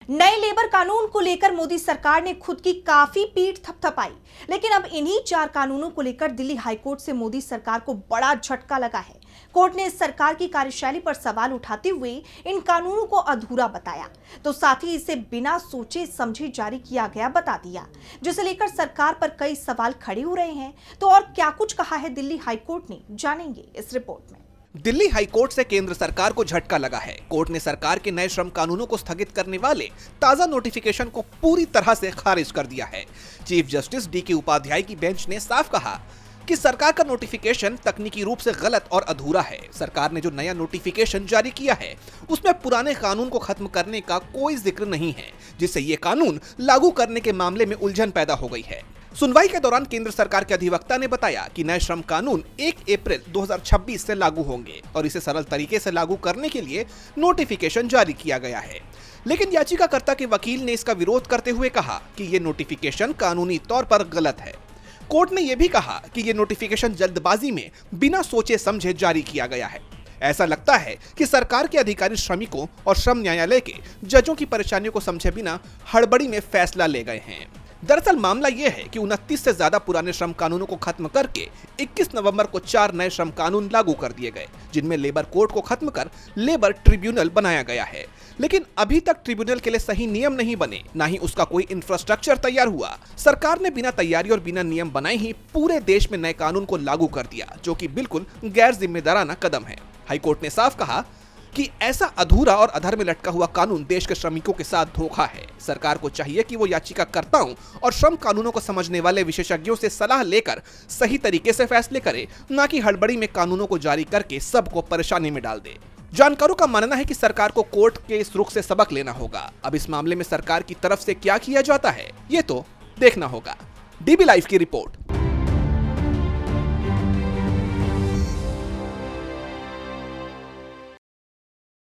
नए लेबर कानून को लेकर मोदी सरकार ने खुद की काफी पीठ थपथपाई, लेकिन अब इन्हीं 4 कानूनों को लेकर दिल्ली हाईकोर्ट से मोदी सरकार को बड़ा झटका लगा है। कोर्ट ने इस सरकार की कार्यशैली पर सवाल उठाते हुए इन कानूनों को अधूरा बताया, तो साथ ही इसे बिना सोचे समझे जारी किया गया बता दिया, जिसे लेकर सरकार पर कई सवाल खड़े हो रहे हैं। तो और क्या कुछ कहा है दिल्ली हाईकोर्ट ने, जानेंगे इस रिपोर्ट में। दिल्ली हाईकोर्ट से केंद्र सरकार को झटका लगा है। कोर्ट ने सरकार के नए श्रम कानूनों को स्थगित करने वाले ताजा नोटिफिकेशन को पूरी तरह से खारिज कर दिया है। Chief justice DK. उपाध्याय की बेंच ने साफ कहा कि सरकार का नोटिफिकेशन तकनीकी रूप से गलत और अधूरा है। सरकार ने जो नया नोटिफिकेशन जारी किया है उसमें पुराने कानून को खत्म करने का कोई जिक्र नहीं है, जिससे ये कानून लागू करने के मामले में उलझन पैदा हो गई है। सुनवाई के दौरान केंद्र सरकार के अधिवक्ता ने बताया कि नए श्रम कानून 1 अप्रैल 2026 से लागू होंगे और इसे सरल तरीके से लागू करने के लिए नोटिफिकेशन जारी किया गया है। लेकिन याचिकाकर्ता के वकील ने इसका विरोध करते हुए कहा कि ये नोटिफिकेशन कानूनी तौर पर गलत है। कोर्ट ने यह भी कहा कि ये नोटिफिकेशन जल्दबाजी में बिना सोचे समझे जारी किया गया है। ऐसा लगता है कि सरकार के अधिकारी श्रमिकों और श्रम न्यायालय के जजों की परेशानियों को समझे बिना हड़बड़ी में फैसला ले गए हैं। दरअसल मामला यह है कि 29 से ज्यादा पुराने श्रम कानूनों को खत्म करके 21 नवंबर को 4 नए श्रम कानून लागू कर दिए गए, जिनमें लेबर कोर्ट को खत्म कर लेबर ट्रिब्यूनल बनाया गया है। लेकिन अभी तक ट्रिब्यूनल के लिए सही नियम नहीं बने, ना ही उसका कोई इंफ्रास्ट्रक्चर तैयार हुआ। सरकार ने बिना तैयारी और बिना नियम बनाए ही पूरे देश में नए कानून को लागू कर दिया, जो कि बिल्कुल गैर जिम्मेदाराना कदम है। हाईकोर्ट ने साफ कहा कि ऐसा अधूरा और अधर में लटका हुआ कानून देश के श्रमिकों के साथ धोखा है। सरकार को चाहिए कि वो याचिकाकर्ताओं और श्रम कानूनों को समझने वाले विशेषज्ञों से सलाह लेकर सही तरीके से फैसले करे, न कि हड़बड़ी में कानूनों को जारी करके सबको परेशानी में डाल दे। जानकारों का मानना है कि सरकार को कोर्ट के इस रुख से सबक लेना होगा। अब इस मामले में सरकार की तरफ से क्या किया जाता है, ये तो देखना होगा। डीबी लाइव की रिपोर्ट।